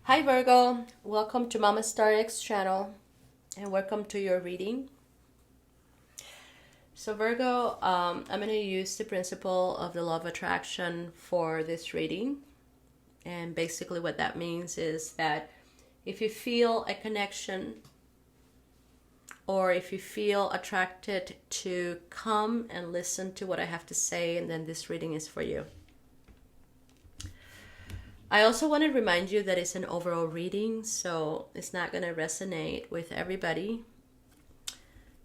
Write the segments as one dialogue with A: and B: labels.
A: Hi Virgo, welcome to Mama Star X channel and welcome to your reading. So Virgo, I'm going to use the principle of the law of attraction for this reading. And basically what that means is that if you feel a connection or if you feel attracted to come and listen to what I have to say, and then this reading is for you. I also want to remind you that it's an overall reading, so it's not going to resonate with everybody.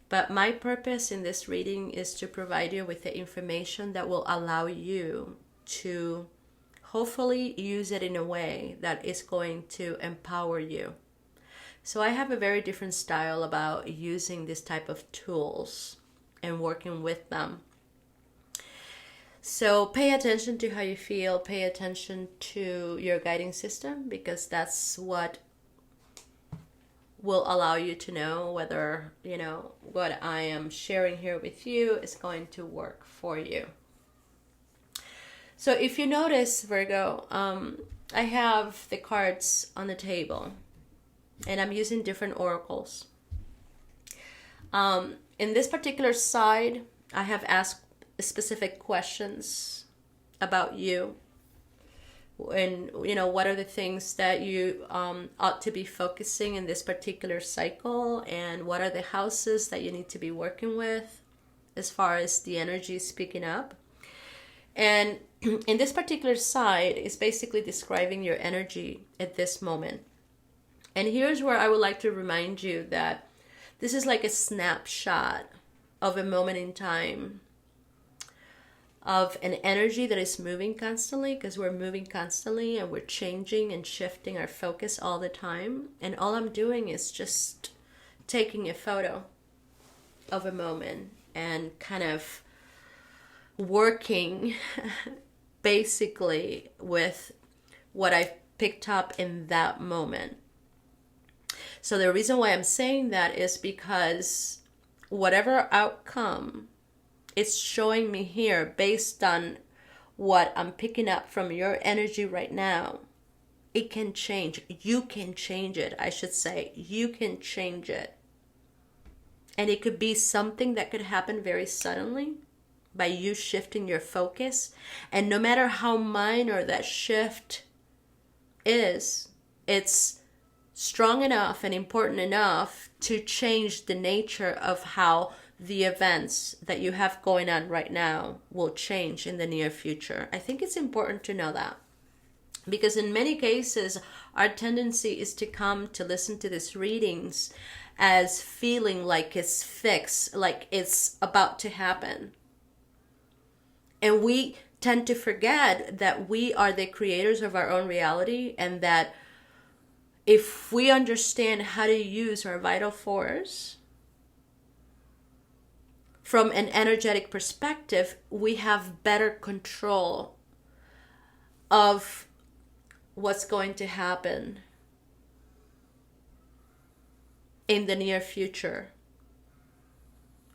A: But my purpose in this reading is to provide you with the information that will allow you to hopefully use it in a way that is going to empower you. So I have a very different style about using this type of tools and working with them. So pay attention to how you feel, pay attention to your guiding system, because that's what will allow you to know whether, what I am sharing here with you is going to work for you. So if you notice, Virgo, I have the cards on the table and I'm using different oracles. In this particular side, I have asked specific questions about you and what are the things that you ought to be focusing in this particular cycle, and what are the houses that you need to be working with as far as the energy speaking up. And in this particular side is basically describing your energy at this moment. And here's where I would like to remind you that this is like a snapshot of a moment in time of an energy that is moving constantly, because we're moving constantly and we're changing and shifting our focus all the time. And all I'm doing is just taking a photo of a moment and kind of working basically with what I've picked up in that moment. So the reason why I'm saying that is because whatever outcome it's showing me here based on what I'm picking up from your energy right now, it can change. You can change it, I should say. You can change it. And it could be something that could happen very suddenly by you shifting your focus. And no matter how minor that shift is, it's strong enough and important enough to change the nature of how the events that you have going on right now will change in the near future. I think it's important to know that, because in many cases our tendency is to come to listen to these readings as feeling like it's fixed, like it's about to happen. And we tend to forget that we are the creators of our own reality, and that if we understand how to use our vital force from an energetic perspective, we have better control of what's going to happen in the near future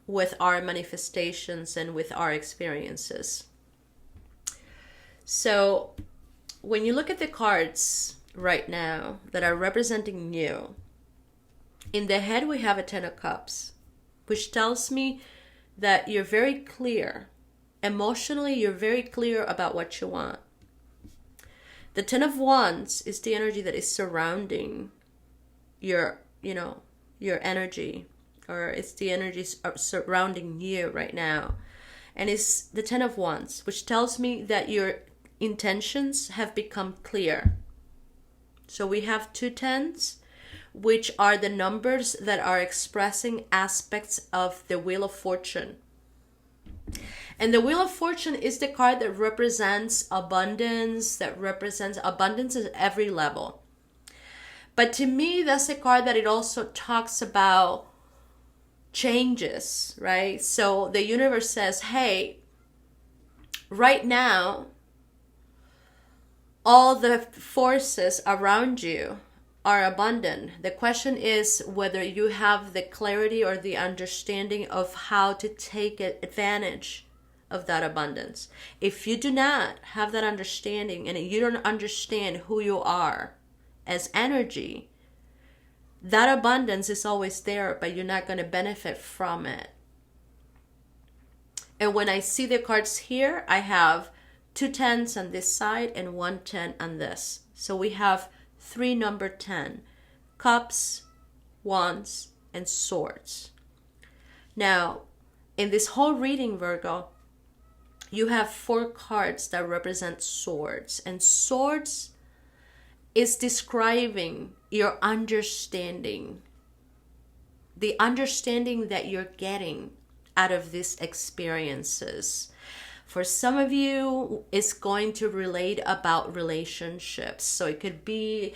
A: with our manifestations and with our experiences. So when you look at the cards right now that are representing you, in the head we have a Ten of Cups, which tells me that you're very clear. Emotionally, you're very clear about what you want. The Ten of Wands is the energy that is surrounding your energy, or it's the energy surrounding you right now. And it's the Ten of Wands, which tells me that your intentions have become clear. So we have two tens, which are the numbers that are expressing aspects of the Wheel of Fortune. And the Wheel of Fortune is the card that represents abundance, at every level. But to me, that's a card that it also talks about changes, right? So the universe says, hey, right now, all the forces around you are abundant. The question is whether you have the clarity or the understanding of how to take advantage of that abundance. If you do not have that understanding and you don't understand who you are as energy, that abundance is always there, but you're not going to benefit from it. And when I see the cards here, I have 2 10s on this side and 1 10 on this. So we have 3 number 10, cups, wands, and swords. Now, in this whole reading, Virgo, you have 4 cards that represent swords. And swords is describing your understanding, the understanding that you're getting out of these experiences. For some of you, it's going to relate about relationships. So it could be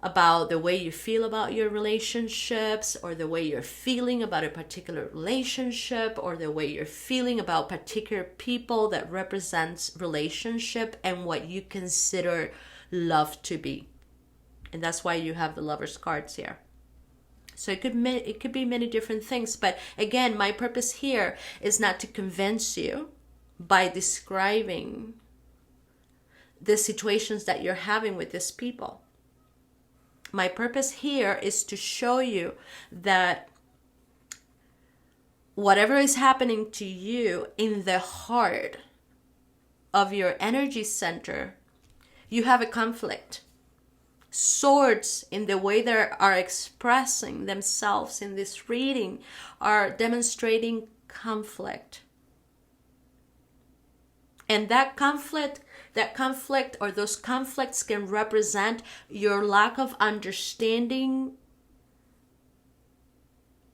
A: about the way you feel about your relationships, or the way you're feeling about a particular relationship, or the way you're feeling about particular people that represents relationship and what you consider love to be. And that's why you have the Lovers cards here. So it could be many different things. But again, my purpose here is not to convince you by describing the situations that you're having with these people. My purpose here is to show you that whatever is happening to you in the heart of your energy center, you have a conflict. Swords, in the way they are expressing themselves in this reading, are demonstrating conflict. And that conflict or those conflicts can represent your lack of understanding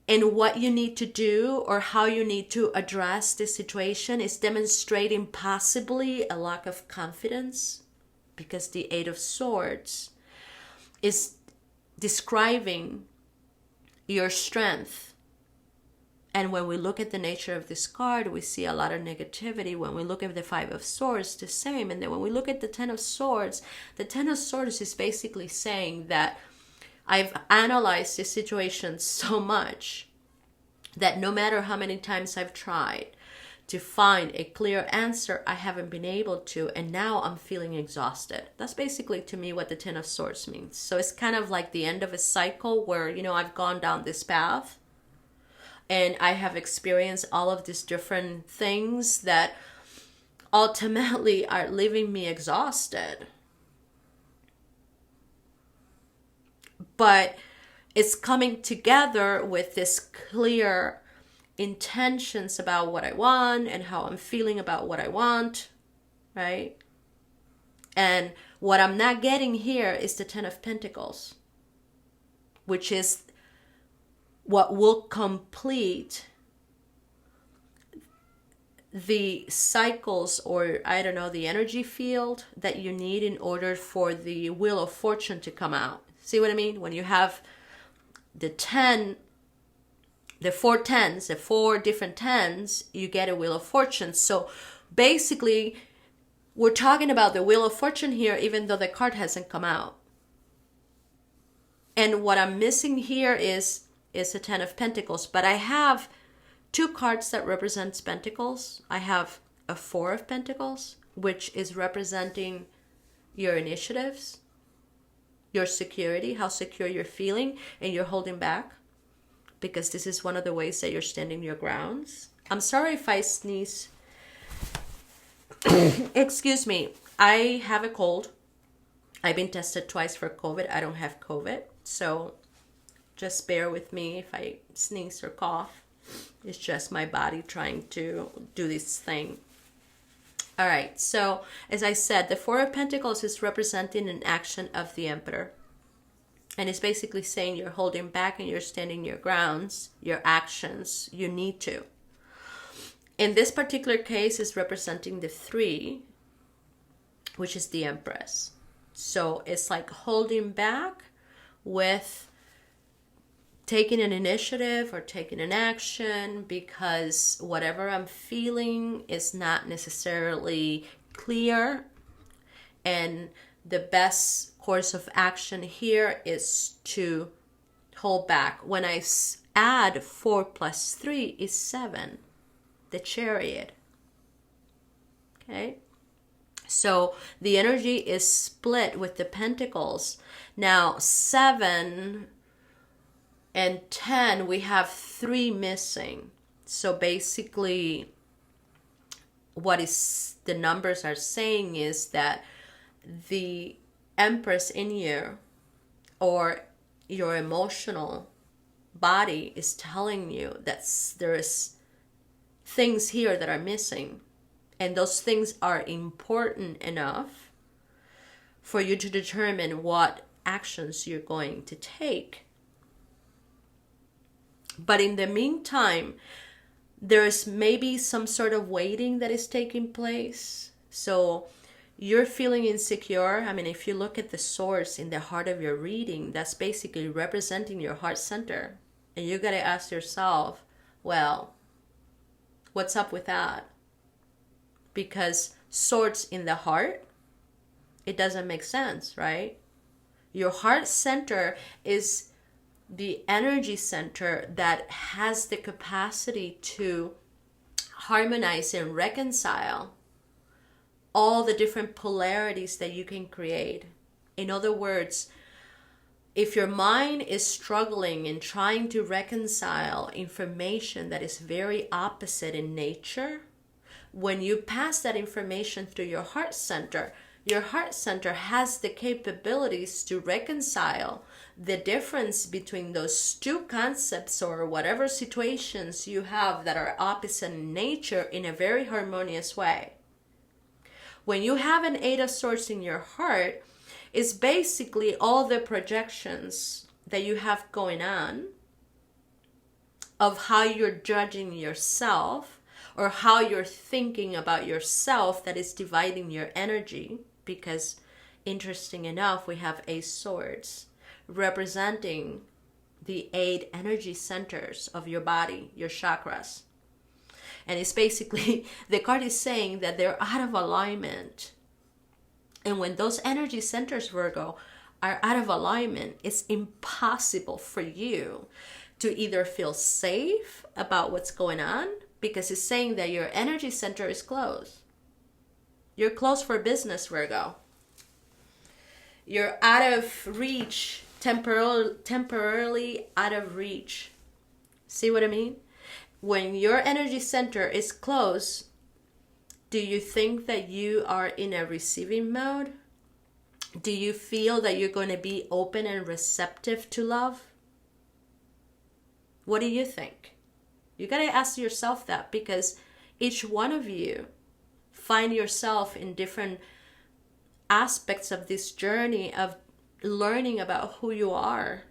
A: in what you need to do or how you need to address the situation. Is demonstrating possibly a lack of confidence, because the 8 of Swords is describing your strength. And when we look at the nature of this card, we see a lot of negativity. When we look at the 5 of Swords, the same. And then when we look at the 10 of Swords, the 10 of Swords is basically saying that I've analyzed this situation so much that no matter how many times I've tried to find a clear answer, I haven't been able to, and now I'm feeling exhausted. That's basically, to me, what the 10 of Swords means. So it's kind of like the end of a cycle where, I've gone down this path and I have experienced all of these different things that ultimately are leaving me exhausted. But it's coming together with this clear intentions about what I want and how I'm feeling about what I want, right? And what I'm not getting here is the 10 of Pentacles, which is what will complete the cycles, or the energy field that you need in order for the Wheel of Fortune to come out. See what I mean? When you have the 4 10s, the 4 different 10s, you get a Wheel of Fortune. So basically, we're talking about the Wheel of Fortune here, even though the card hasn't come out. And what I'm missing here is the 10 of Pentacles. But I have 2 cards that represents Pentacles. I have a 4 of Pentacles, which is representing your initiatives, your security, how secure you're feeling, and you're holding back, because this is one of the ways that you're standing your grounds. I'm sorry if I sneeze. Excuse me. I have a cold. I've been tested twice for COVID. I don't have COVID. So just bear with me if I sneeze or cough. It's just my body trying to do this thing. All right. So as I said, the 4 of Pentacles is representing an action of the Emperor. And it's basically saying you're holding back and you're standing your grounds, your actions. You need to. In this particular case, it's representing the 3, which is the Empress. So it's like holding back with taking an initiative or taking an action, because whatever I'm feeling is not necessarily clear. And the best course of action here is to hold back. When I add 4 plus 3 is 7, the Chariot. Okay? So the energy is split with the pentacles. Now 7 and 10, we have 3 missing. So basically what is the numbers are saying is that the Empress in you, or your emotional body, is telling you that there is things here that are missing, and those things are important enough for you to determine what actions you're going to take. But in the meantime, there's maybe some sort of waiting that is taking place. So you're feeling insecure. I mean, if you look at the source in the heart of your reading, that's basically representing your heart center. And you got to ask yourself, well, what's up with that? Because swords in the heart, it doesn't make sense, right? Your heart center is the energy center that has the capacity to harmonize and reconcile all the different polarities that you can create. In other words, if your mind is struggling and trying to reconcile information that is very opposite in nature, when you pass that information through your heart center has the capabilities to reconcile the difference between those two concepts or whatever situations you have that are opposite in nature in a very harmonious way. When you have an 8 of Swords in your heart, it's basically all the projections that you have going on of how you're judging yourself or how you're thinking about yourself that is dividing your energy. Because interesting enough, we have 8 swords representing the 8 energy centers of your body, your chakras. And it's basically, the card is saying that they're out of alignment. And when those energy centers, Virgo, are out of alignment, it's impossible for you to either feel safe about what's going on, because it's saying that your energy center is closed. You're closed for business, Virgo. You're out of reach, temporarily out of reach. See what I mean? When your energy center is closed, do you think that you are in a receiving mode? Do you feel that you're going to be open and receptive to love? What do you think? You got to ask yourself that, because each one of you find yourself in different aspects of this journey of learning about who you are.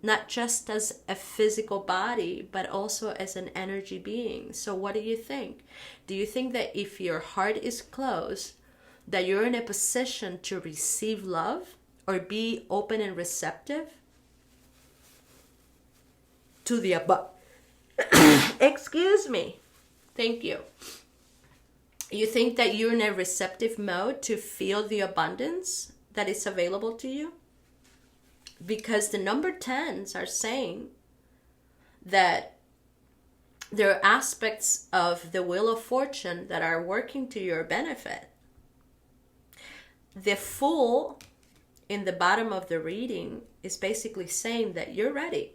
A: Not just as a physical body, but also as an energy being. So what do you think? Do you think that if your heart is closed, that you're in a position to receive love or be open and receptive to the above? Excuse me. Thank you. You think that you're in a receptive mode to feel the abundance that is available to you? Because the number 10s are saying that there are aspects of the Wheel of Fortune that are working to your benefit. The Fool in the bottom of the reading is basically saying that you're ready.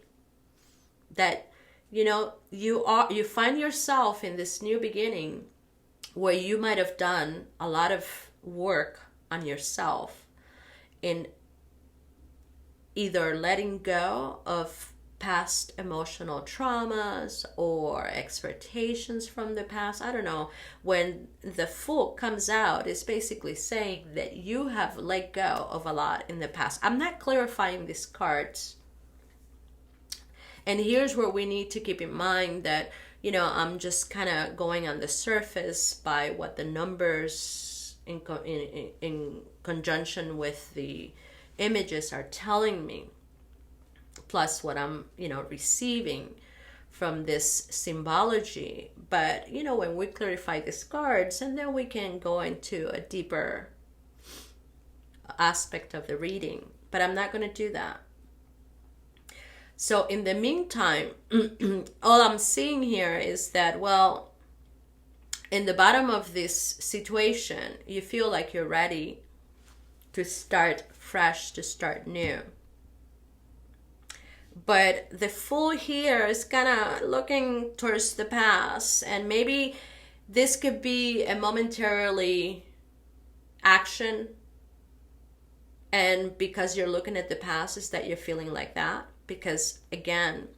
A: That, you find yourself in this new beginning where you might have done a lot of work on yourself in either letting go of past emotional traumas or expectations from the past. I don't know. When the Fool comes out, it's basically saying that you have let go of a lot in the past. I'm not clarifying these cards. And here's where we need to keep in mind that, I'm just kind of going on the surface by what the numbers in conjunction with the images are telling me, plus what I'm receiving from this symbology. But when we clarify these cards, and then we can go into a deeper aspect of the reading, but I'm not going to do that. So in the meantime, all I'm seeing here is that, well, in the bottom of this situation, you feel like you're ready to start fresh, to start new. But the Fool here is kind of looking towards the past, and maybe this could be a momentarily action, and because you're looking at the past is that you're feeling like that. Because again,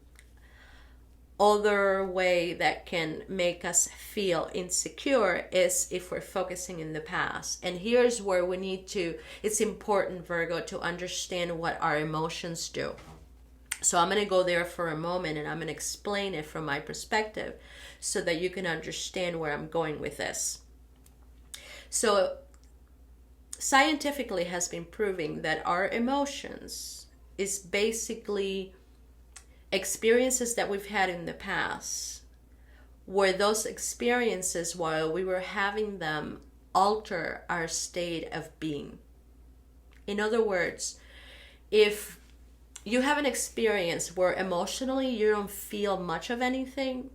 A: other way that can make us feel insecure is if we're focusing in the past. And here's where we need to, it's important, Virgo, to understand what our emotions do. So I'm going to go there for a moment, and I'm going to explain it from my perspective so that you can understand where I'm going with this. So scientifically has been proving that our emotions is basically experiences that we've had in the past, where those experiences, while we were having them, alter our state of being. In other words, if you have an experience where emotionally you don't feel much of anything,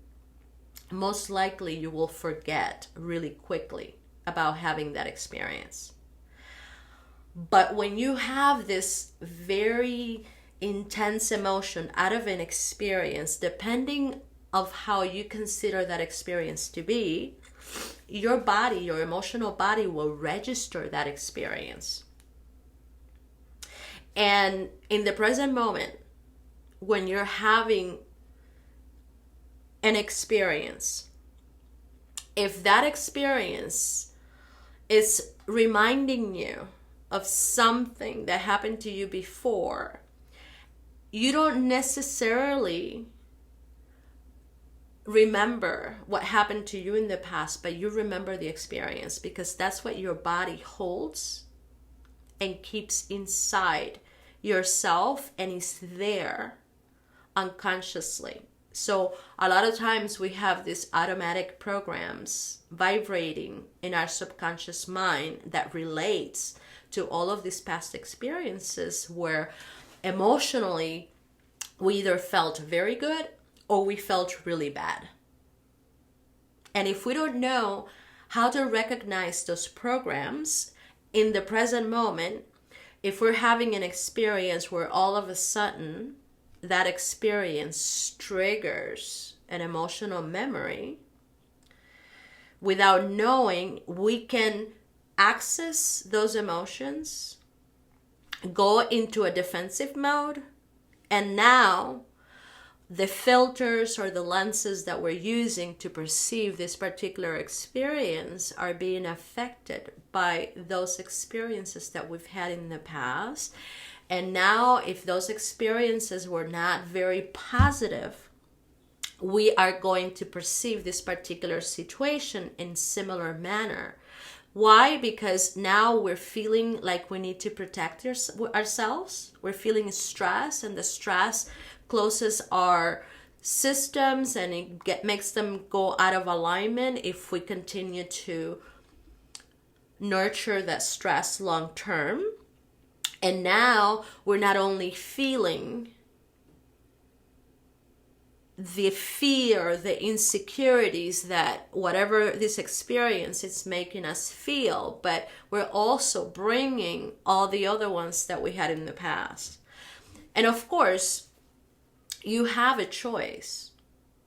A: most likely you will forget really quickly about having that experience. But when you have this very intense emotion out of an experience, depending of how you consider that experience to be, your body, your emotional body will register that experience. And in the present moment, when you're having an experience, if that experience is reminding you of something that happened to you before, you don't necessarily remember what happened to you in the past, but you remember the experience, because that's what your body holds and keeps inside yourself and is there unconsciously. So a lot of times we have these automatic programs vibrating in our subconscious mind that relates to all of these past experiences where emotionally we either felt very good or we felt really bad. And if we don't know how to recognize those programs in the present moment, if we're having an experience where all of a sudden that experience triggers an emotional memory, without knowing, we can access those emotions, go into a defensive mode, and now the filters or the lenses that we're using to perceive this particular experience are being affected by those experiences that we've had in the past. And now, if those experiences were not very positive, we are going to perceive this particular situation in similar manner. Why? Because now we're feeling like we need to protect ourselves. We're feeling stress, and the stress closes our systems and it makes them go out of alignment if we continue to nurture that stress long term. And now we're not only feeling the fear, the insecurities that whatever this experience is making us feel, but we're also bringing all the other ones that we had in the past. And of course, you have a choice.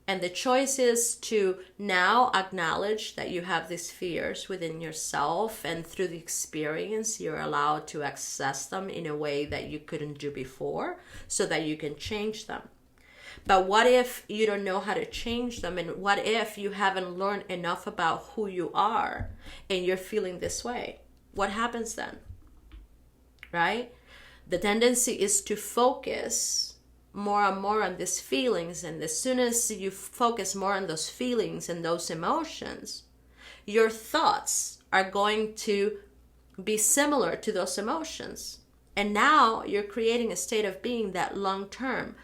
A: And the choice is to now acknowledge that you have these fears within yourself, and through the experience, you're allowed to access them in a way that you couldn't do before so that you can change them. But what if you don't know how to change them? And what if you haven't learned enough about who you are and you're feeling this way? What happens then? Right? The tendency is to focus more and more on these feelings. And as soon as you focus more on those feelings and those emotions, your thoughts are going to be similar to those emotions. And now you're creating a state of being that long term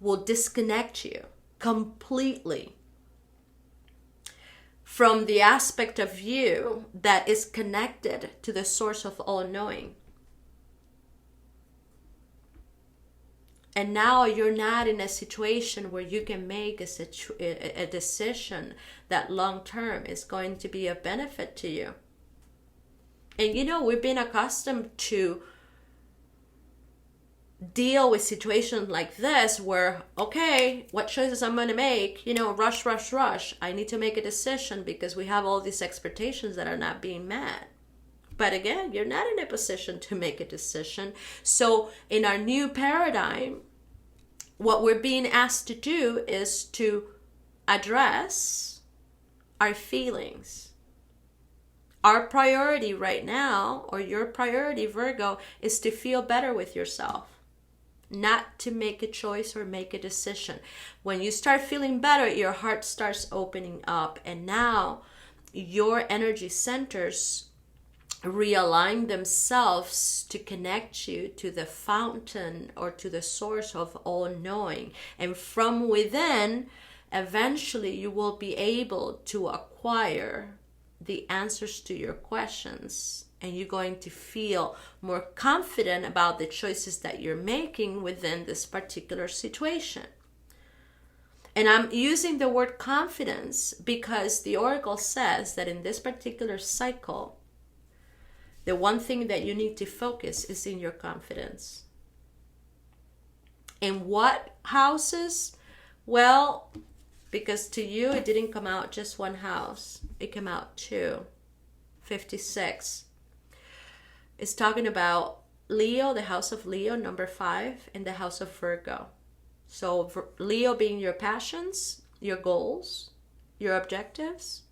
A: will disconnect you completely from the aspect of you that is connected to the source of all knowing. And now you're not in a situation where you can make a decision that long term is going to be of benefit to you. And we've been accustomed to deal with situations like this where, okay, what choices I'm going to make, rush, rush, rush. I need to make a decision because we have all these expectations that are not being met. But again, you're not in a position to make a decision. So in our new paradigm, what we're being asked to do is to address our feelings. Our priority right now, or your priority, Virgo, is to feel better with yourself. Not to make a choice or make a decision. When you start feeling better, your heart starts opening up. And now your energy centers realign themselves to connect you to the fountain or to the source of all knowing. And from within, eventually you will be able to acquire the answers to your questions. And you're going to feel more confident about the choices that you're making within this particular situation. And I'm using the word confidence because the oracle says that in this particular cycle, the one thing that you need to focus is in your confidence. In what houses? Well, because to you it didn't come out just one house. It came out 2. 56. It's talking about Leo, the house of Leo, number 5, and the house of Virgo. So Leo being your passions, your goals, your objectives,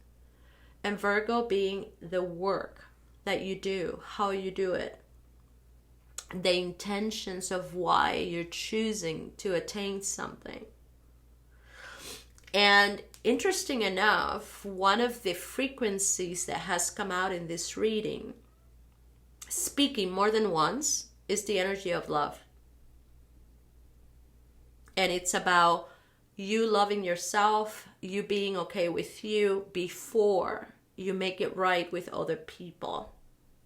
A: and Virgo being the work that you do, how you do it, the intentions of why you're choosing to attain something. And interesting enough, one of the frequencies that has come out in this reading, speaking more than once, is the energy of love. And it's about you loving yourself, you being okay with you before you make it right with other people.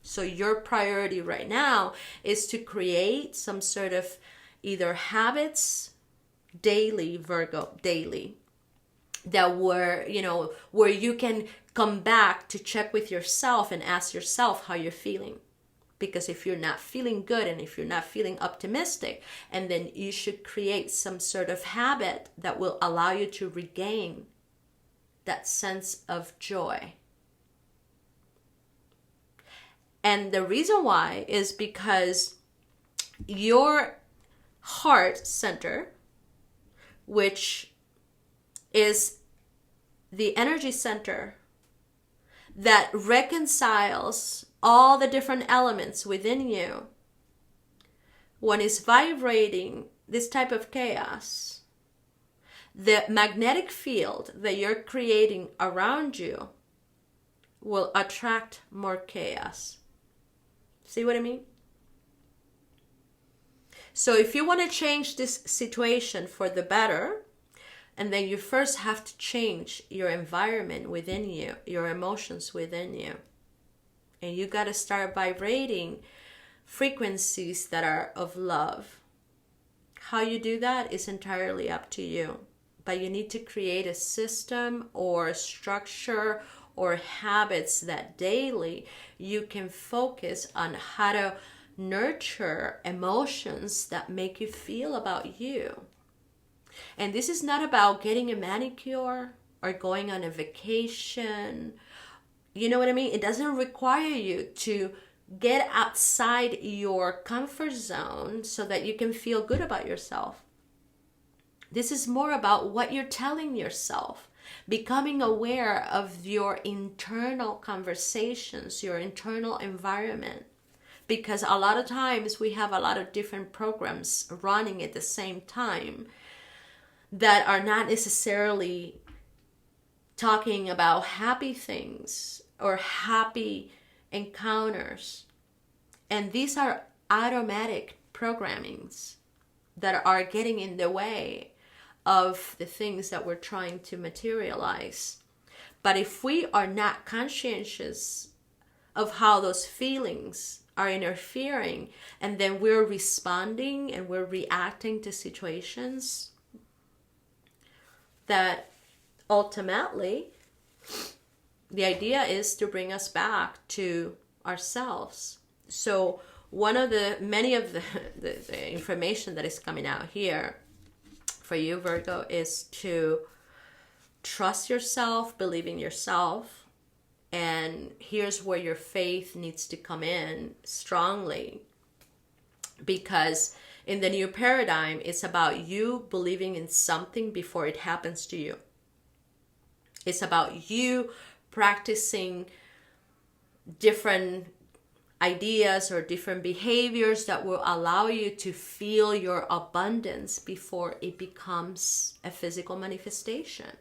A: So your priority right now is to create some sort of either habits daily, Virgo, daily, that where you can come back to check with yourself and ask yourself how you're feeling. Because if you're not feeling good and if you're not feeling optimistic, and then you should create some sort of habit that will allow you to regain that sense of joy. And the reason why is because your heart center, which is the energy center that reconciles all the different elements within you, when it's vibrating this type of chaos, the magnetic field that you're creating around you will attract more chaos. See what I mean? So if you want to change this situation for the better, and then you first have to change your environment within you, your emotions within you. And you got to start vibrating frequencies that are of love. How you do that is entirely up to you. But you need to create a system or a structure or habits that daily you can focus on how to nurture emotions that make you feel about you. And this is not about getting a manicure or going on a vacation. You know what I mean? It doesn't require you to get outside your comfort zone so that you can feel good about yourself. This is more about what you're telling yourself, becoming aware of your internal conversations, your internal environment. Because a lot of times we have a lot of different programs running at the same time that are not necessarily talking about happy things or happy encounters. And these are automatic programmings that are getting in the way of the things that we're trying to materialize. But if we are not conscientious of how those feelings are interfering, and then we're responding and we're reacting to situations that ultimately the idea is to bring us back to ourselves. So many of the information that is coming out here for you, Virgo, is to trust yourself, believe in yourself. And here's where your faith needs to come in strongly, because in the new paradigm, it's about you believing in something before it happens to you. It's about you practicing different ideas or different behaviors that will allow you to feel your abundance before it becomes a physical manifestation.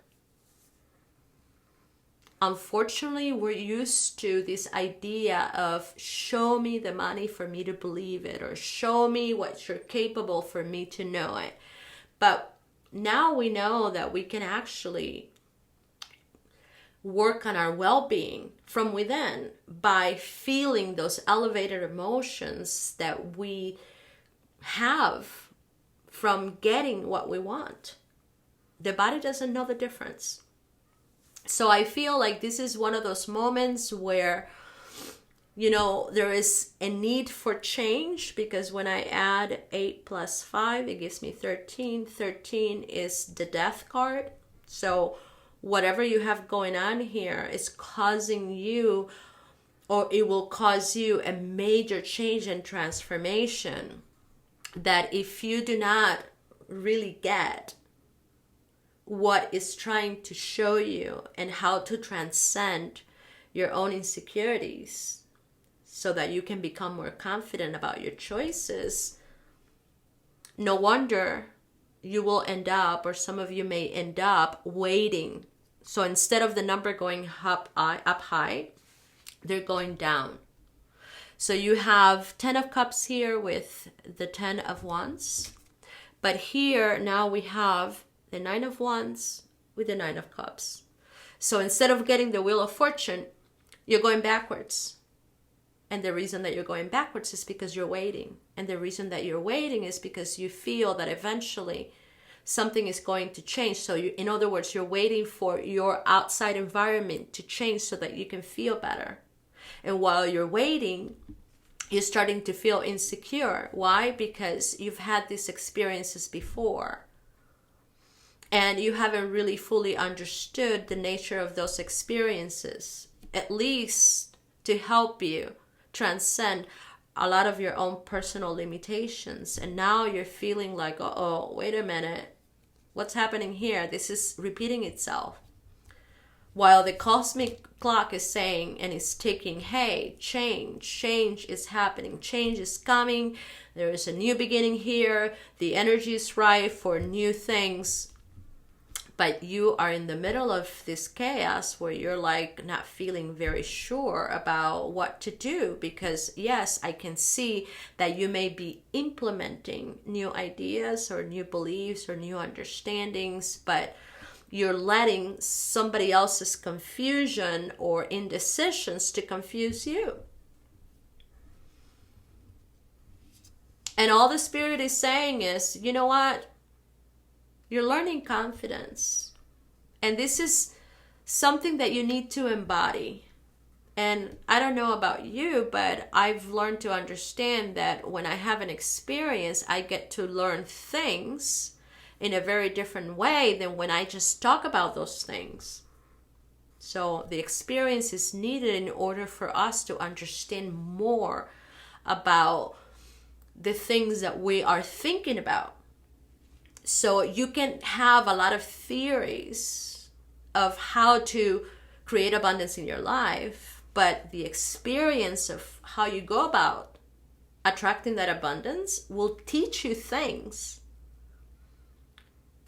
A: Unfortunately, we're used to this idea of show me the money for me to believe it, or show me what you're capable for me to know it. But now we know that we can actually work on our well-being from within by feeling those elevated emotions that we have from getting what we want. The body doesn't know the difference. So I feel like this is one of those moments where, there is a need for change, because when I add 8 plus 5, it gives me 13. 13 is the death card. So whatever you have going on here is causing you, or it will cause you, a major change and transformation that if you do not really get what is trying to show you and how to transcend your own insecurities so that you can become more confident about your choices, no wonder you will end up, or some of you may end up, waiting. So instead of the number going up high, they're going down. So you have 10 of Cups here with the 10 of Wands. But here now we have the 9 of Wands with the 9 of Cups. So instead of getting the Wheel of Fortune, you're going backwards. And the reason that you're going backwards is because you're waiting. And the reason that you're waiting is because you feel that eventually something is going to change. So in other words, you're waiting for your outside environment to change so that you can feel better. And while you're waiting, you're starting to feel insecure. Why? Because you've had these experiences before. And you haven't really fully understood the nature of those experiences, at least to help you transcend a lot of your own personal limitations. And now you're feeling like, oh, wait a minute, what's happening here? This is repeating itself. While the cosmic clock is saying and is ticking, hey, change is happening, change is coming, there is a new beginning here, the energy is right for new things. But you are in the middle of this chaos where you're like not feeling very sure about what to do, because yes, I can see that you may be implementing new ideas or new beliefs or new understandings, but you're letting somebody else's confusion or indecisions to confuse you. And all the Spirit is saying is, you know what? You're learning confidence. And this is something that you need to embody. And I don't know about you, but I've learned to understand that when I have an experience, I get to learn things in a very different way than when I just talk about those things. So the experience is needed in order for us to understand more about the things that we are thinking about. So you can have a lot of theories of how to create abundance in your life, but the experience of how you go about attracting that abundance will teach you things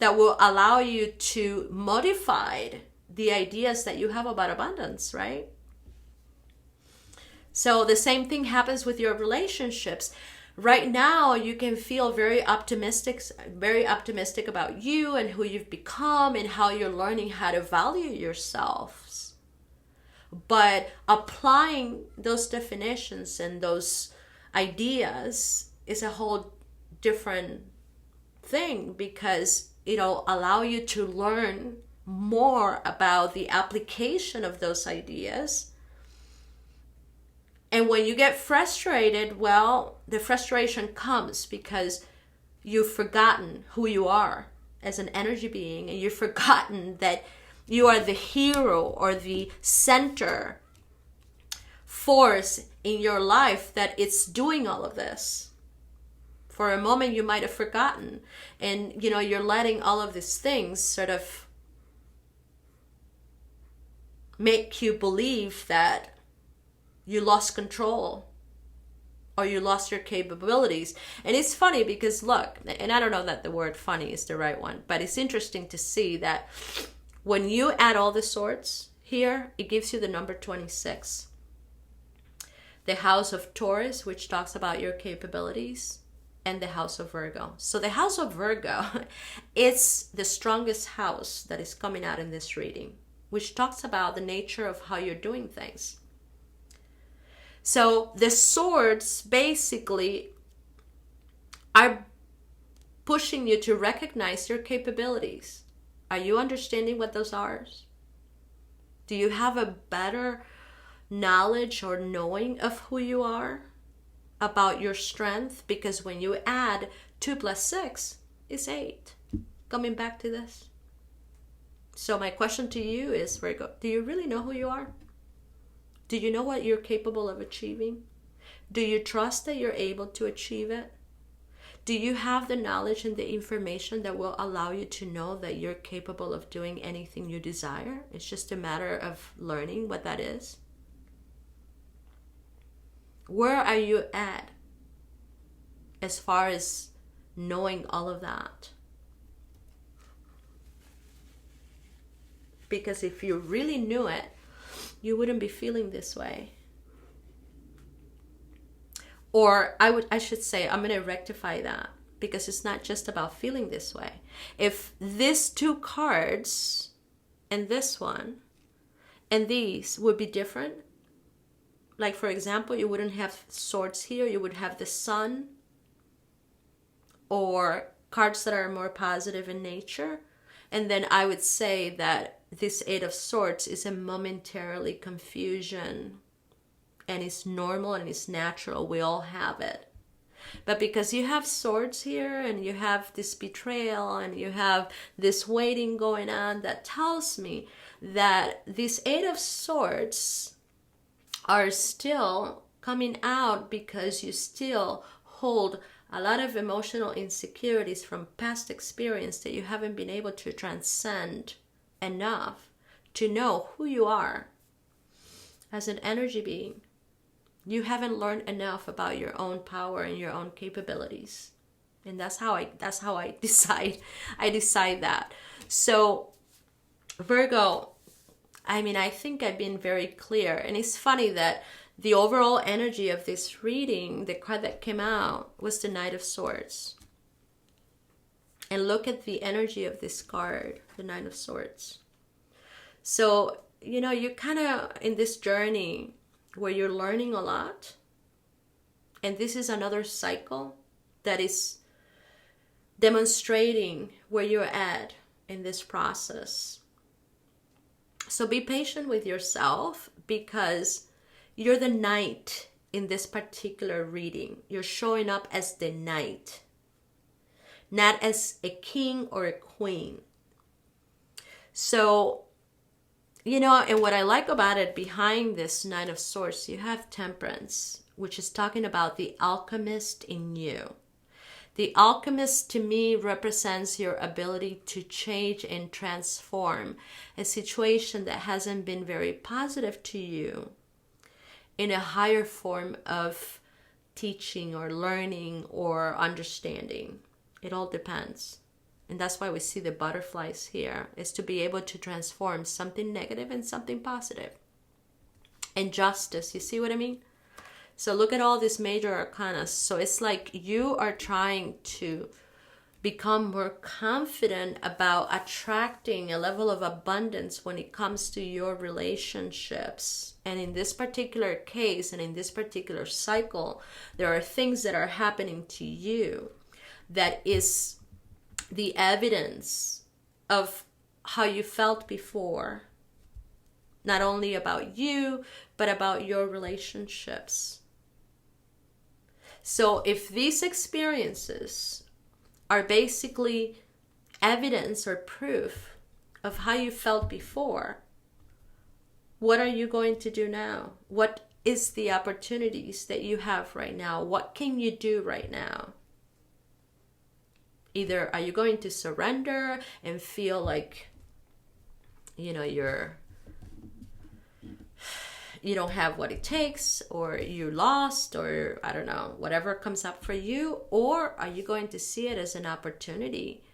A: that will allow you to modify the ideas that you have about abundance, right? So the same thing happens with your relationships. Right now, you can feel very optimistic about you and who you've become and how you're learning how to value yourselves. But applying those definitions and those ideas is a whole different thing, because it'll allow you to learn more about the application of those ideas. And when you get frustrated, well, the frustration comes because you've forgotten who you are as an energy being, and you've forgotten that you are the hero or the center force in your life that it's doing all of this. For a moment you might have forgotten, and you're letting all of these things sort of make you believe that you lost control or you lost your capabilities. And it's funny because look, and I don't know that the word funny is the right one, but it's interesting to see that when you add all the swords here, it gives you the number 26. The house of Taurus, which talks about your capabilities, and the house of Virgo. So the house of Virgo, it's the strongest house that is coming out in this reading, which talks about the nature of how you're doing things. So the swords basically are pushing you to recognize your capabilities. Are you understanding what those are? Do you have a better knowledge or knowing of who you are, about your strength? Because when you add 2 plus 6 is 8. Coming back to this. So my question to you is, Virgo, do you really know who you are? Do you know what you're capable of achieving? Do you trust that you're able to achieve it? Do you have the knowledge and the information that will allow you to know that you're capable of doing anything you desire? It's just a matter of learning what that is. Where are you at as far as knowing all of that? Because if you really knew it, you wouldn't be feeling this way. Or I should say, I'm going to rectify that, because it's not just about feeling this way. If these 2 cards and this one and these would be different, like for example, you wouldn't have swords here, you would have the sun, or cards that are more positive in nature. And then I would say that this 8 of Swords is a momentarily confusion, and it's normal and it's natural. We all have it. But because you have swords here, and you have this betrayal, and you have this waiting going on, that tells me that this 8 of Swords are still coming out because you still hold a lot of emotional insecurities from past experience that you haven't been able to transcend enough to know who you are as an energy being. You haven't learned enough about your own power and your own capabilities. And that's how I decide that. So Virgo, I think I've been very clear. And it's funny that the overall energy of this reading, the card that came out, was the Knight of Swords. And look at the energy of this card, the Knight of Swords. So, you're kind of in this journey where you're learning a lot. And this is another cycle that is demonstrating where you're at in this process. So be patient with yourself, because you're the knight in this particular reading. You're showing up as the knight, not as a king or a queen. So, and what I like about it, behind this Knight of Swords, you have Temperance, which is talking about the alchemist in you. The alchemist, to me, represents your ability to change and transform a situation that hasn't been very positive to you in a higher form of teaching or learning or understanding. It all depends. And that's why we see the butterflies here, is to be able to transform something negative and something positive. And justice, you see what I mean? So look at all these major arcana. So it's like you are trying to become more confident about attracting a level of abundance when it comes to your relationships. And in this particular case and in this particular cycle, there are things that are happening to you that is the evidence of how you felt before, not only about you, but about your relationships. So if these experiences are basically evidence or proof of how you felt before, what are you going to do now? What is the opportunities that you have right now? What can you do right now? Either are you going to surrender and feel like, you don't have what it takes, or you're lost, or I don't know, whatever comes up for you? Or are you going to see it as an opportunity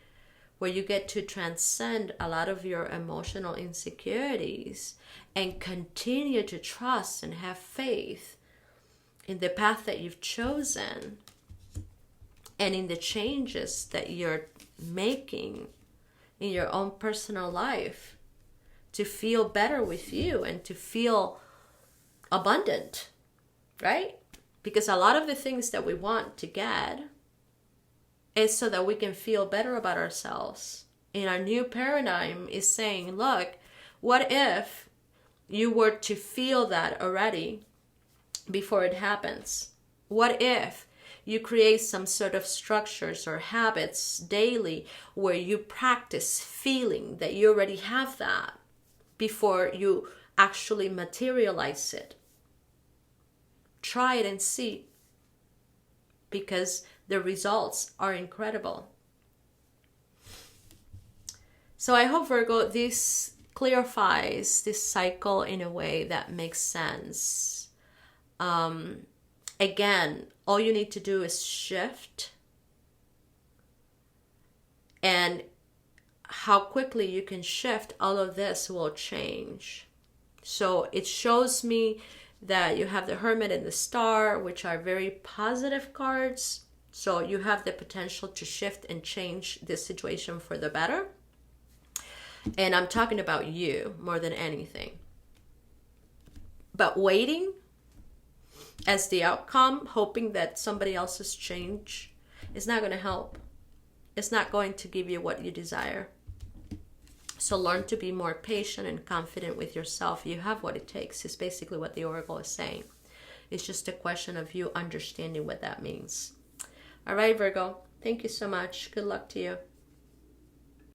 A: where you get to transcend a lot of your emotional insecurities and continue to trust and have faith in the path that you've chosen and in the changes that you're making in your own personal life to feel better with you and to feel abundant, right? Because a lot of the things that we want to get is so that we can feel better about ourselves. And our new paradigm is saying, look, what if you were to feel that already before it happens? What if you create some sort of structures or habits daily where you practice feeling that you already have that before you actually materialize it? Try it and see, because the results are incredible. So I hope, Virgo, this clarifies this cycle in a way that makes sense. Again, all you need to do is shift, and how quickly you can shift, all of this will change. So it shows me that you have the Hermit and the Star, which are very positive cards. So you have the potential to shift and change this situation for the better. And I'm talking about you more than anything. But waiting as the outcome, hoping that somebody else's change, is not going to help. It's not going to give you what you desire. So learn to be more patient and confident with yourself. You have what it takes, is basically what the Oracle is saying. It's just a question of you understanding what that means. All right, Virgo. Thank you so much. Good luck to you.